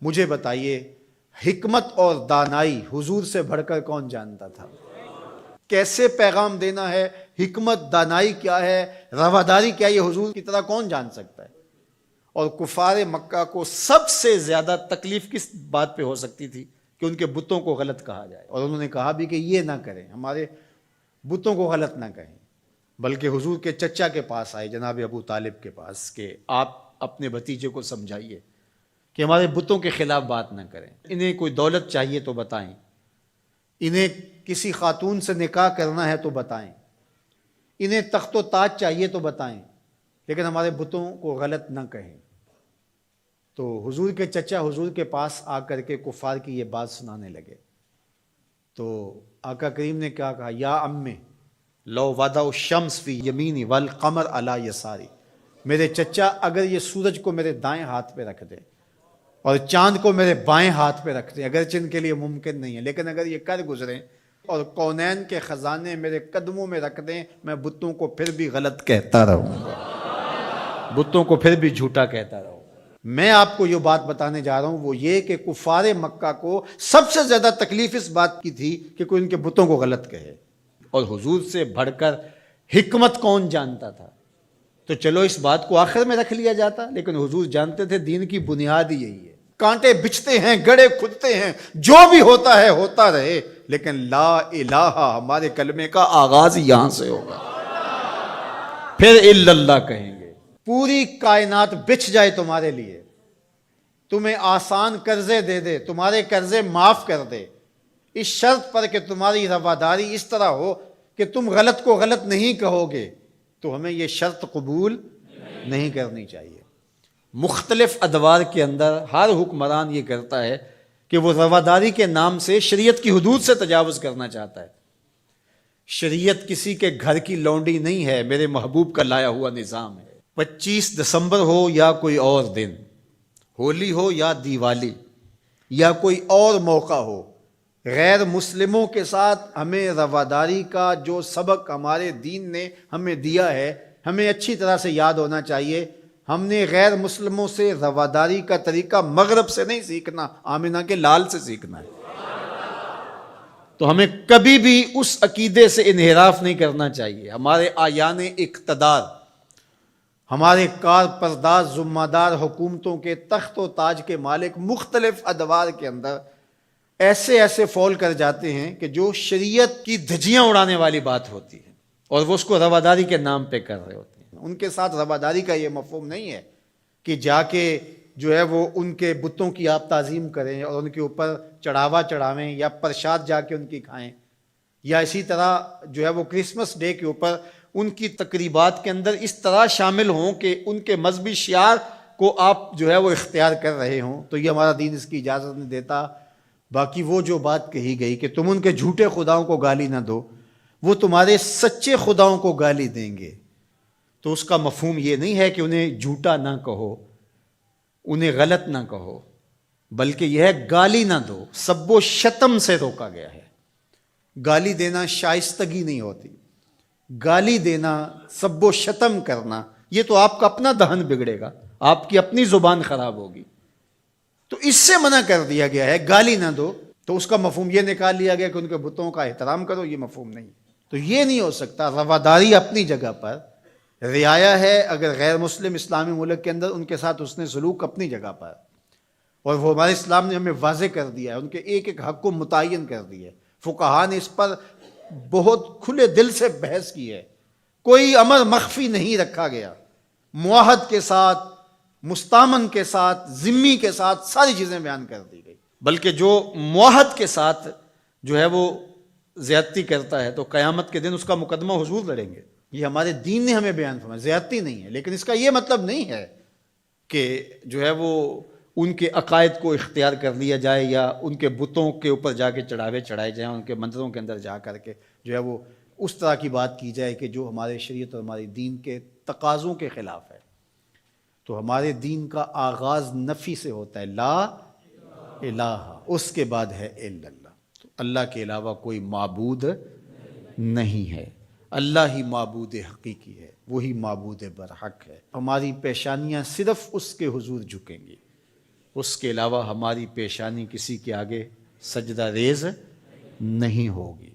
مجھے بتائیے حکمت اور دانائی حضور سے بڑھ کر کون جانتا تھا؟ کیسے پیغام دینا ہے، حکمت دانائی کیا ہے، رواداری کیا ہے، یہ حضور کی طرح کون جان سکتا ہے؟ اور کفار مکہ کو سب سے زیادہ تکلیف کس بات پہ ہو سکتی تھی کہ ان کے بتوں کو غلط کہا جائے، اور انہوں نے کہا بھی کہ یہ نہ کریں، ہمارے بتوں کو غلط نہ کہیں، بلکہ حضور کے چچا کے پاس آئے، جناب ابو طالب کے پاس، کہ آپ اپنے بھتیجے کو سمجھائیے کہ ہمارے بتوں کے خلاف بات نہ کریں، انہیں کوئی دولت چاہیے تو بتائیں، انہیں کسی خاتون سے نکاح کرنا ہے تو بتائیں، انہیں تخت و تاج چاہیے تو بتائیں، لیکن ہمارے بتوں کو غلط نہ کہیں۔ تو حضور کے چچا حضور کے پاس آ کر کے کفار کی یہ بات سنانے لگے، تو آقا کریم نے کیا کہا؟ یا امی لو وضع الشمس فی یمینی والقمر علی یساری، میرے چچا اگر یہ سورج کو میرے دائیں ہاتھ پہ رکھ دے اور چاند کو میرے بائیں ہاتھ پہ رکھ دیں، اگرچہ ان کے لیے ممکن نہیں ہے، لیکن اگر یہ کر گزریں اور کونین کے خزانے میرے قدموں میں رکھ دیں، میں بتوں کو پھر بھی غلط کہتا رہوں گا، بتوں کو پھر بھی جھوٹا کہتا رہوں گا۔ میں آپ کو یہ بات بتانے جا رہا ہوں وہ یہ کہ کفار مکہ کو سب سے زیادہ تکلیف اس بات کی تھی کہ کوئی ان کے بتوں کو غلط کہے، اور حضور سے بڑھ کر حکمت کون جانتا تھا؟ تو چلو اس بات کو آخر میں رکھ لیا جاتا، لیکن حضور جانتے تھے دین کی بنیاد ہی یہی ہے، کانٹے بچھتے ہیں، گڑے کھدتے ہیں، جو بھی ہوتا ہے ہوتا رہے، لیکن لا الہ ہمارے کلمے کا آغاز یہاں سے ہوگا، پھر الا اللہ کہیں گے۔ پوری کائنات بچھ جائے تمہارے لیے، تمہیں آسان قرضے دے دے، تمہارے قرضے معاف کر دے، اس شرط پر کہ تمہاری رواداری اس طرح ہو کہ تم غلط کو غلط نہیں کہو گے، تو ہمیں یہ شرط قبول نہیں کرنی چاہیے۔ مختلف ادوار کے اندر ہر حکمران یہ کرتا ہے کہ وہ رواداری کے نام سے شریعت کی حدود سے تجاوز کرنا چاہتا ہے۔ شریعت کسی کے گھر کی لونڈی نہیں ہے، میرے محبوب کا لایا ہوا نظام ہے۔ 25 دسمبر ہو یا کوئی اور دن، ہولی ہو یا دیوالی یا کوئی اور موقع ہو، غیر مسلموں کے ساتھ ہمیں رواداری کا جو سبق ہمارے دین نے ہمیں دیا ہے، ہمیں اچھی طرح سے یاد ہونا چاہیے۔ ہم نے غیر مسلموں سے رواداری کا طریقہ مغرب سے نہیں سیکھنا، آمنہ کے لال سے سیکھنا ہے۔ تو ہمیں کبھی بھی اس عقیدے سے انحراف نہیں کرنا چاہیے۔ ہمارے آیان اقتدار، ہمارے کار پرداز ذمہ دار حکومتوں کے تخت و تاج کے مالک مختلف ادوار کے اندر ایسے فول کر جاتے ہیں کہ جو شریعت کی دھجیاں اڑانے والی بات ہوتی ہے، اور وہ اس کو رواداری کے نام پہ کر رہے ہوتے ہیں۔ ان کے ساتھ رواداری کا یہ مفہوم نہیں ہے کہ جا کے جو ہے وہ ان کے بتوں کی آپ تعظیم کریں اور ان کے اوپر چڑھاوا چڑھاویں یا پرشاد جا کے ان کی کھائیں، یا اسی طرح جو ہے وہ کرسمس ڈے کے اوپر ان کی تقریبات کے اندر اس طرح شامل ہوں کہ ان کے مذہبی شعار کو آپ جو ہے وہ اختیار کر رہے ہوں، تو یہ ہمارا دین اس کی اجازت نہیں دیتا۔ باقی وہ جو بات کہی گئی کہ تم ان کے جھوٹے خداؤں کو گالی نہ دو، وہ تمہارے سچے خداؤں کو گالی دیں گے، تو اس کا مفہوم یہ نہیں ہے کہ انہیں جھوٹا نہ کہو، انہیں غلط نہ کہو، بلکہ یہ ہے گالی نہ دو۔ سب و شتم سے روکا گیا ہے۔ گالی دینا شائستگی نہیں ہوتی، گالی دینا، سب و شتم کرنا، یہ تو آپ کا اپنا دہن بگڑے گا، آپ کی اپنی زبان خراب ہوگی، تو اس سے منع کر دیا گیا ہے گالی نہ دو۔ تو اس کا مفہوم یہ نکال لیا گیا کہ ان کے بتوں کا احترام کرو، یہ مفہوم نہیں۔ تو یہ نہیں ہو سکتا۔ رواداری اپنی جگہ پر، رعایا ہے اگر غیر مسلم اسلامی ملک کے اندر ان کے ساتھ اس نے سلوک اپنی جگہ پر، اور وہ ہمارے اسلام نے ہمیں واضح کر دیا ہے، ان کے ایک حق کو متعین کر دیا ہے۔ فقہا نے اس پر بہت کھلے دل سے بحث کی ہے، کوئی امر مخفی نہیں رکھا گیا، معاہد کے ساتھ، مستامن کے ساتھ، ذمی کے ساتھ ساری چیزیں بیان کر دی گئی، بلکہ جو معاہد کے ساتھ جو ہے وہ زیادتی کرتا ہے تو قیامت کے دن اس کا مقدمہ حضور لڑیں گے۔ یہ ہمارے دین نے ہمیں بیان فرمایا، زیادتی نہیں ہے، لیکن اس کا یہ مطلب نہیں ہے کہ جو ہے وہ ان کے عقائد کو اختیار کر لیا جائے یا ان کے بتوں کے اوپر جا کے چڑھاوے چڑھائے جائیں، ان کے مندروں کے اندر جا کر کے جو ہے وہ اس طرح کی بات کی جائے کہ جو ہمارے شریعت اور ہمارے دین کے تقاضوں کے خلاف ہے۔ تو ہمارے دین کا آغاز نفی سے ہوتا ہے، لا الہ، اس کے بعد ہے الا اللہ، تو اللہ کے علاوہ کوئی معبود نہیں ہے، اللہ ہی معبود حقیقی ہے، وہی معبود برحق ہے۔ ہماری پیشانیاں صرف اس کے حضور جھکیں گی، اس کے علاوہ ہماری پیشانی کسی کے آگے سجدہ ریز نہیں ہوگی۔